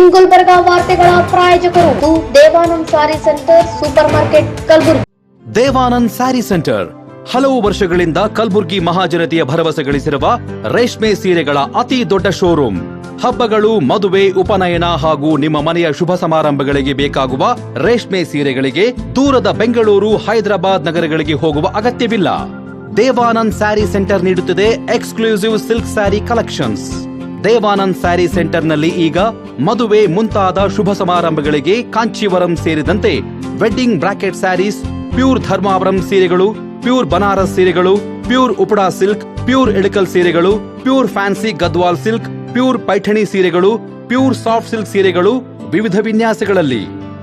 ಇನ್ ಗುಲ್ಬರ್ಗಾ ವಾರ್ತೆಗಳ ಪ್ರಾಯೋಜಕರು Devanand sari centre super market Kalaburagi. Devanand sari centre ಹಲವು ವರ್ಷಗಳಿಂದ ಕಲಬುರ್ಗಿ ಮಹಾಜನತೆಯ ಭರವಸೆ ಗಳಿಸಿರುವ ರೇಷ್ಮೆ ಸೀರೆಗಳ ಅತಿ ದೊಡ್ಡ ಶೋರೂಮ್. ಹಬ್ಬಗಳು, ಮದುವೆ, ಉಪನಯನ ಹಾಗೂ ನಿಮ್ಮ ಮನೆಯ ಶುಭ ಸಮಾರಂಭಗಳಿಗೆ ಬೇಕಾಗುವ ರೇಷ್ಮೆ ಸೀರೆಗಳಿಗೆ ದೂರದ ಬೆಂಗಳೂರು, ಹೈದರಾಬಾದ್ ನಗರಗಳಿಗೆ ಹೋಗುವ ಅಗತ್ಯವಿಲ್ಲ. ದೇವಾನಂದ್ ಸ್ಯಾರಿ ಸೆಂಟರ್ ನೀಡುತ್ತಿದೆ exclusive silk sari collections. Devanand sari ಸೆಂಟರ್ನಲ್ಲಿ ಈಗ ಮದುವೆ ಮುಂತಾದ ಶುಭ ಸಮಾರಂಭಗಳಿಗೆ ಕಾಂಚೀವರಂ ಸೇರಿದಂತೆ wedding brocade saris, pure Dharmavaram ಸೀರೆಗಳು, ಪ್ಯೂರ್ ಬನಾರಸ್ ಸೀರೆಗಳು, pure Uppada silk, pure Ilkal ಸೀರೆಗಳು, pure fancy Gadwal silk, pure Paithani ಸೀರೆಗಳು, ಪ್ಯೂರ್ ಸಾಫ್ಟ್ ಸಿಲ್ಕ್ ಸೀರೆಗಳು ವಿವಿಧ ವಿನ್ಯಾಸಗಳಲ್ಲಿ.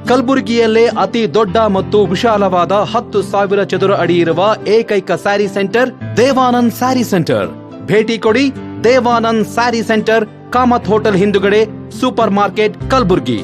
ಕಲಬುರಗಿಯಲ್ಲೇ ಅತಿ ದೊಡ್ಡ ಮತ್ತು ವಿಶಾಲವಾದ 10,000 ಚದುರ ಅಡಿ ಇರುವ ಏಕೈಕ ಸ್ಯಾರಿ ಸೆಂಟರ್ ದೇವಾನಂದ್ ಸ್ಯಾರಿ ಸೆಂಟರ್. ಭೇಟಿ ಕೊಡಿ. ದೇವಾನಂದ್ ಸ್ಯಾರಿ ಸೆಂಟರ್, ಕಾಮತ್ ಹೋಟೆಲ್ ಹಿಂದುಗಡೆ, ಸೂಪರ್ ಮಾರ್ಕೆಟ್, ಕಲಬುರಗಿ.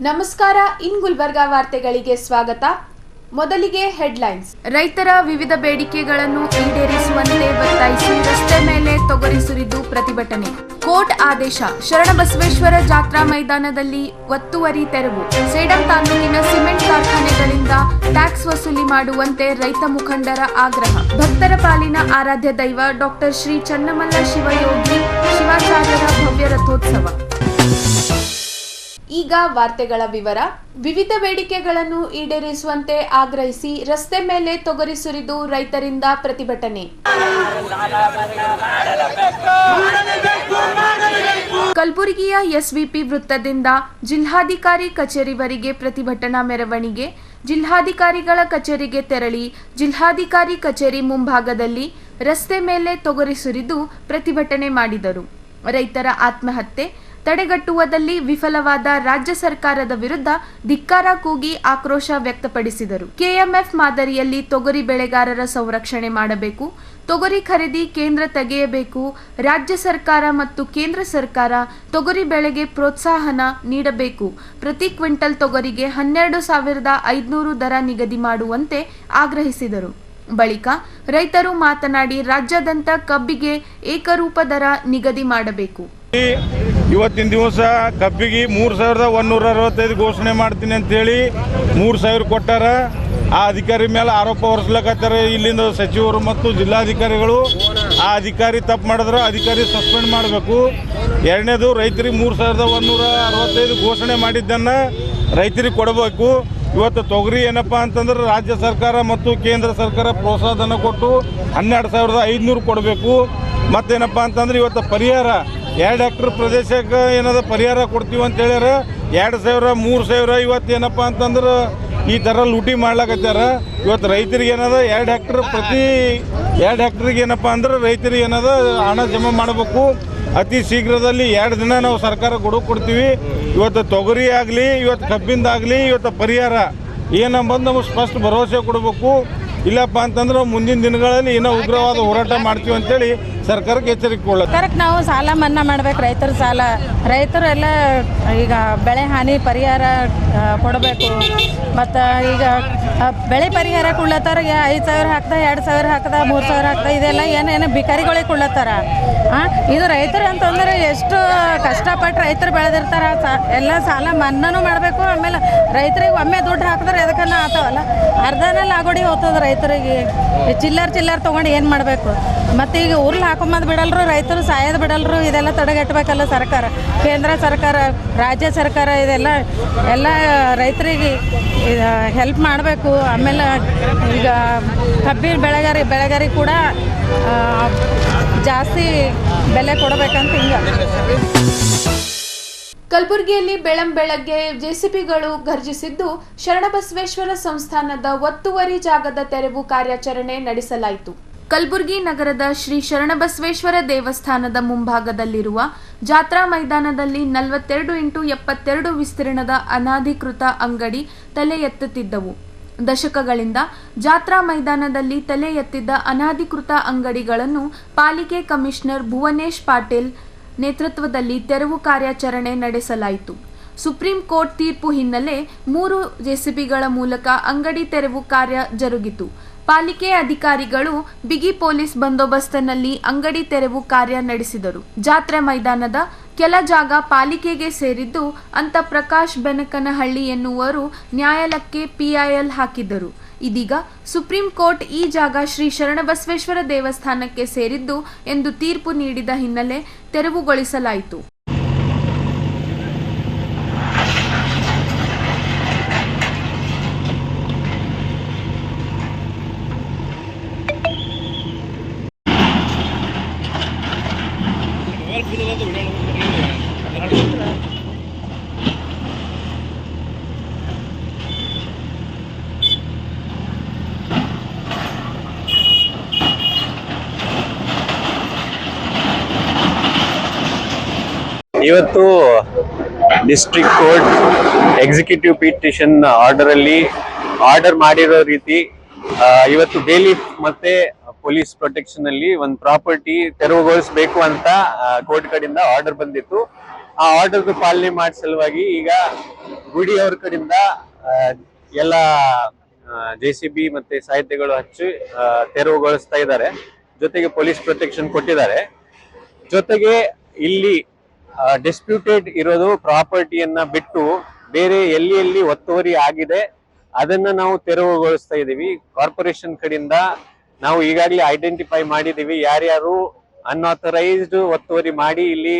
ನಮಸ್ಕಾರ. ಇನ್ ಗುಲ್ಬರ್ಗಾ ವಾರ್ತೆಗಳಿಗೆ ಸ್ವಾಗತ. ಮೊದಲಿಗೆ ಹೆಡ್ಲೈನ್ಸ್. ರೈತರ ವಿವಿಧ ಬೇಡಿಕೆಗಳನ್ನು ಈಡೇರಿಸುವಂತೆ ಒತ್ತಾಯಿಸಿ ರಸ್ತೆ ಮೇಲೆ ತೊಗರಿ ಸುರಿದು ಪ್ರತಿಭಟನೆ. ಕೋರ್ಟ್ ಆದೇಶ. ಶರಣಬಸವೇಶ್ವರ ಜಾತ್ರಾ ಮೈದಾನದಲ್ಲಿ ಒತ್ತುವರಿ ತೆರವು. ಸೇಡಂ ತಾಲೂಕಿನ ಸಿಮೆಂಟ್ ಕಾರ್ಖಾನೆಗಳಿಂದ ಟ್ಯಾಕ್ಸ್ ವಸೂಲಿ ಮಾಡುವಂತೆ ರೈತ ಮುಖಂಡರ ಆಗ್ರಹ. ಭಕ್ತರ ಪಾಲಿನ ಆರಾಧ್ಯ ದೈವ ಡಾಕ್ಟರ್ ಶ್ರೀ ಚನ್ನಮಲ್ಲ ಶಿವಯೋಗಿ ಶಿವಾಚಾರ್ಯರ ಭವ್ಯ ರಥೋತ್ಸವ. ಈಗ ವಾರ್ತೆಗಳ ವಿವರ. ವಿವಿಧ ಬೇಡಿಕೆಗಳನ್ನು ಈಡೇರಿಸುವಂತೆ ಆಗ್ರಹಿಸಿ ರಸ್ತೆ ಮೇಲೆ ತೊಗರಿ ಸುರಿದು ರೈತರಿಂದ ಪ್ರತಿಭಟನೆ. ಕಲಬುರಗಿಯ ಎಸ್ವಿಪಿ ವೃತ್ತದಿಂದ ಜಿಲ್ಲಾಧಿಕಾರಿ ಕಚೇರಿವರೆಗೆ ಪ್ರತಿಭಟನಾ ಮೆರವಣಿಗೆ. ಜಿಲ್ಲಾಧಿಕಾರಿಗಳ ಕಚೇರಿಗೆ ತೆರಳಿ ಜಿಲ್ಲಾಧಿಕಾರಿ ಕಚೇರಿ ಮುಂಭಾಗದಲ್ಲಿ ರಸ್ತೆ ಮೇಲೆ ತೊಗರಿ ಸುರಿದು ಪ್ರತಿಭಟನೆ ಮಾಡಿದರು. ರೈತರ ಆತ್ಮಹತ್ಯೆ ತಡೆಗಟ್ಟುವುದಲ್ಲಿ ವಿಫಲವಾದ ರಾಜ್ಯ ಸರ್ಕಾರದ ವಿರುದ್ಧ ಧಿಕ್ಕಾರ ಕೂಗಿ ಆಕ್ರೋಶ ವ್ಯಕ್ತಪಡಿಸಿದರು. ಕೆಎಂಎಫ್ ಮಾದರಿಯಲ್ಲಿ ತೊಗರಿ ಬೆಳೆಗಾರರ ಸಂರಕ್ಷಣೆ ಮಾಡಬೇಕು. ತೊಗರಿ ಖರೀದಿ ಕೇಂದ್ರ ತೆಗೆಯಬೇಕು. ರಾಜ್ಯ ಸರ್ಕಾರ ಮತ್ತು ಕೇಂದ್ರ ಸರ್ಕಾರ ತೊಗರಿ ಬೆಳೆಗೆ ಪ್ರೋತ್ಸಾಹನ ನೀಡಬೇಕು. ಪ್ರತಿ ಕ್ವಿಂಟಲ್ ತೊಗರಿಗೆ 12,500 ದರ ನಿಗದಿ ಮಾಡುವಂತೆ ಆಗ್ರಹಿಸಿದರು. ಬಳಿಕ ರೈತರು ಮಾತನಾಡಿ ರಾಜ್ಯಾದ್ಯಂತ ಕಬ್ಬಿಗೆ ಏಕರೂಪ ದರ ನಿಗದಿ ಮಾಡಬೇಕು. ಇವತ್ತಿನ ದಿವಸ ಕಬ್ಬಿಗೆ 3,165 ಘೋಷಣೆ ಮಾಡ್ತೀನಿ ಅಂತೇಳಿ 3,000 ಕೊಟ್ಟಾರ. ಆ ಅಧಿಕಾರಿ ಮೇಲೆ ಆರೋಪ ಹೊರಿಸ್ಲಕತ್ತಾರೆ ಇಲ್ಲಿಂದ ಸಚಿವರು ಮತ್ತು ಜಿಲ್ಲಾಧಿಕಾರಿಗಳು. ಆ ಅಧಿಕಾರಿ ತಪ್ಪು ಮಾಡಿದ್ರೆ ಅಧಿಕಾರಿ ಸಸ್ಪೆಂಡ್ ಮಾಡಬೇಕು. ಎರಡನೇದು, ರೈತರಿಗೆ 3,165 ಘೋಷಣೆ ಮಾಡಿದ್ದನ್ನು ರೈತರಿಗೆ ಕೊಡಬೇಕು. ಇವತ್ತು ತೊಗರಿ ಏನಪ್ಪ ಅಂತಂದ್ರೆ ರಾಜ್ಯ ಸರ್ಕಾರ ಮತ್ತು ಕೇಂದ್ರ ಸರ್ಕಾರ ಪ್ರೋತ್ಸಾಹಧನ ಕೊಟ್ಟು 12,500 ಕೊಡಬೇಕು. ಮತ್ತೇನಪ್ಪ ಅಂತಂದ್ರೆ ಇವತ್ತು ಪರಿಹಾರ 2 ಹೆಕ್ಟರ್ ಪ್ರದೇಶಕ್ಕೆ ಏನದ ಪರಿಹಾರ ಕೊಡ್ತೀವಿ ಅಂತ ಹೇಳ್ಯಾರ. 2,000, 3,000 ಇವತ್ತು ಏನಪ್ಪ ಅಂತಂದ್ರೆ ಈ ಥರ ಲೂಟಿ ಮಾಡ್ಲಾಕತ್ತಾರ. ಇವತ್ತು ರೈತರಿಗೆ ಏನದ 2 ಹೆಕ್ಟರ್ ಪ್ರತಿ 2 ಹೆಕ್ಟ್ರಿಗೆ ಏನಪ್ಪ ಅಂದ್ರೆ ರೈತರಿಗೆ ಏನದ ಹಣ ಜಮಾ ಮಾಡಬೇಕು. ಅತಿ ಶೀಘ್ರದಲ್ಲಿ 2 ದಿನ ನಾವು ಸರ್ಕಾರ ಕೊಡ್ತೀವಿ. ಇವತ್ತು ತೊಗರಿ ಆಗಲಿ, ಇವತ್ತು ಕಬ್ಬಿಂದಾಗಲಿ ಇವತ್ತು ಪರಿಹಾರ ಏನಂಬಂದು ನಮಗೆ ಸ್ಪಷ್ಟ ಭರವಸೆ ಕೊಡಬೇಕು. ಇಲ್ಲಪ್ಪ ಅಂತಂದ್ರೆ ಮುಂದಿನ ದಿನಗಳಲ್ಲಿ ಏನೋ ಉಗ್ರವಾದ ಹೋರಾಟ ಮಾಡ್ತೀವಿ ಅಂತೇಳಿ ಸರ್ಕಾರಕ್ಕೆ ಎಚ್ಚರಿಕೆ ಕೊಡೋದು. ಸರ್ಕಾರಕ್ಕೆ ನಾವು ಸಾಲ ಮನ್ನಾ ಮಾಡ್ಬೇಕು. ರೈತರ ಸಾಲ, ರೈತರೆಲ್ಲ ಈಗ ಬೆಳೆ ಹಾನಿ ಪರಿಹಾರ ಕೊಡಬೇಕು. ಮತ್ತು ಈಗ ಬೆಳೆ ಪರಿಹಾರ ಕೊಡ್ಲತ್ತಾರ. 5,000 ಹಾಕ್ದ, 2,000 ಹಾಕ್ದ, 3,000 ಹಾಕ್ದ, ಇದೆಲ್ಲ ಏನೇನು ಭಿಕಾರಿಗಳಿಗೆ ಕೊಡ್ಲತ್ತಾರ. ಇದು ರೈತರು ಅಂತಂದ್ರೆ ಎಷ್ಟು ಕಷ್ಟಪಟ್ಟು ರೈತರು ಬೆಳೆದಿರ್ತಾರ. ಎಲ್ಲ ಸಾಲ ಮನ್ನಾನು ಮಾಡಬೇಕು. ಆಮೇಲೆ ರೈತರಿಗೆ ಒಮ್ಮೆ ದುಡ್ಡು ಹಾಕಿದ್ರೆ ಎದಕ್ಕನ್ನ ಆತವಲ್ಲ, ಅರ್ಧನಲ್ಲಿ ಆಗೋಡಿ ಹೋಗ್ತದೆ ರೈತರಿಗೆ. ಚಿಲ್ಲರ್ ತೊಗೊಂಡು ಏನು ಮಾಡಬೇಕು? ಮತ್ತು ಈಗ ಉರ್ಲು ಹಾಕೊಂಬಂದು ಬಿಡಲ್ರು, ರೈತರು ಸಾಯೋದು ಬಿಡಲ್ರು. ಇದೆಲ್ಲ ತಡೆಗಟ್ಟಬೇಕಲ್ಲ ಸರ್ಕಾರ, ಕೇಂದ್ರ ಸರ್ಕಾರ, ರಾಜ್ಯ ಸರ್ಕಾರ ಎಲ್ಲ ರೈತರಿಗೆ ಹೆಲ್ಪ್ ಮಾಡಬೇಕು. ಆಮೇಲೆ ಈಗ ಕಬ್ಬಿನ ಬೆಳೆಗಾರಿಗೆ ಕೂಡ ಜಾಸ್ತಿ ಬೆಲೆ ಕೊಡಬೇಕಂತ ಹಿಂಗೆ. ಕಲಬುರಗಿಯಲ್ಲಿ ಬೆಳಗ್ಗೆ ಜೆಸಿಬಿಗಳು ಘರ್ಜಿಸಿದ್ದು ಶರಣಬಸವೇಶ್ವರ ಸಂಸ್ಥಾನದ ಒತ್ತುವರಿ ಜಾಗದ ತೆರವು ಕಾರ್ಯಾಚರಣೆ ನಡೆಸಲಾಯಿತು. ಕಲಬುರಗಿ ನಗರದ ಶ್ರೀ ಶರಣಬಸವೇಶ್ವರ ದೇವಸ್ಥಾನದ ಮುಂಭಾಗದಲ್ಲಿರುವ ಜಾತ್ರಾ ಮೈದಾನದಲ್ಲಿ 42x72 ವಿಸ್ತೀರ್ಣದ ಅನಧಿಕೃತ ಅಂಗಡಿ ತಲೆ ಎತ್ತುತ್ತಿದ್ದವು. ದಶಕಗಳಿಂದ ಜಾತ್ರಾ ಮೈದಾನದಲ್ಲಿ ತಲೆ ಎತ್ತಿದ್ದ ಅನಧಿಕೃತ ಅಂಗಡಿಗಳನ್ನು ಪಾಲಿಕೆ ಕಮಿಷನರ್ ಭುವನೇಶ್ ಪಾಟೀಲ್ ನೇತೃತ್ವದಲ್ಲಿ ತೆರವು ಕಾರ್ಯಾಚರಣೆ ನಡೆಸಲಾಯಿತು. ಸುಪ್ರೀಂ ಕೋರ್ಟ್ ತೀರ್ಪು ಹಿನ್ನೆಲೆ 3 ಜೆಸಿಬಿಗಳ ಮೂಲಕ ಅಂಗಡಿ ತೆರವು ಕಾರ್ಯ ಜರುಗಿತು. ಪಾಲಿಕೆ ಅಧಿಕಾರಿಗಳು ಬಿಗಿ ಪೊಲೀಸ್ ಬಂದೋಬಸ್ತಿನಲ್ಲಿ ಅಂಗಡಿ ತೆರವು ಕಾರ್ಯ ನಡೆಸಿದರು. ಜಾತ್ರೆ ಮೈದಾನದ ಕೆಲ ಜಾಗ ಪಾಲಿಕೆಗೆ ಸೇರಿದ್ದು ಅಂತ ಪ್ರಕಾಶ್ ಬೆನಕನಹಳ್ಳಿ ಎನ್ನುವರು ನ್ಯಾಯಾಲಯಕ್ಕೆ ಪಿಐಎಲ್ ಹಾಕಿದ್ದರು. ಇದೀಗ ಸುಪ್ರೀಂ ಕೋರ್ಟ್ ಈ ಜಾಗ ಶ್ರೀ ಶರಣಬಸವೇಶ್ವರ ದೇವಸ್ಥಾನಕ್ಕೆ ಸೇರಿದ್ದು ಎಂದು ತೀರ್ಪು ನೀಡಿದ ಹಿನ್ನೆಲೆ ತೆರವುಗೊಳಿಸಲಾಯಿತು. ಇವತ್ತು district court executive petition order ಮಾಡಿರೋ ರೀತಿ ಇವತ್ತು ಬೇಲಿಫ್ ಮತ್ತೆ ಪೊಲೀಸ್ ಪ್ರೊಟೆಕ್ಷನ್ ಅಲ್ಲಿ ಒಂದು ಪ್ರಾಪರ್ಟಿ ತೆರವುಗೊಳಿಸಬೇಕು ಅಂತ ಕೋರ್ಟ್ ಕಡೆಯಿಂದ ಆರ್ಡರ್ ಬಂದಿತ್ತು. ಆ ಆರ್ಡರ್ ಪಾಲನೆ ಮಾಡೋ ಸಲುವಾಗಿ ಈಗ ಗುಡಿ ಅವ್ರ ಕಡೆಯಿಂದ ಎಲ್ಲ ಜೆಸಿಬಿ ಮತ್ತೆ ಸಾಹಿತ್ಯಗಳು ಹಚ್ಚಿ ತೆರವುಗೊಳಿಸ್ತಾ ಇದ್ದಾರೆ. ಜೊತೆಗೆ ಪೊಲೀಸ್ ಪ್ರೊಟೆಕ್ಷನ್ ಕೊಟ್ಟಿದ್ದಾರೆ. ಜೊತೆಗೆ ಇಲ್ಲಿ ಡಿಸ್ಪ್ಯೂಟೆಡ್ ಇರೋದು ಪ್ರಾಪರ್ಟಿಯನ್ನ ಬಿಟ್ಟು ಬೇರೆ ಎಲ್ಲಿ ಒತ್ತುವರಿ ಆಗಿದೆ ಅದನ್ನ ನಾವು ತೆರವುಗೊಳಿಸ್ತಾ ಇದೀವಿ. ಕಾರ್ಪೊರೇಷನ್ ಕಡೆಯಿಂದ ನಾವು ಈಗಾಗಲೇ ಐಡೆಂಟಿಫೈ ಮಾಡಿದೀವಿ ಯಾರ್ಯಾರು ಅನ್ಆಥರೈಸ್ಡ್ ಒತ್ತುವರಿ ಮಾಡಿ ಇಲ್ಲಿ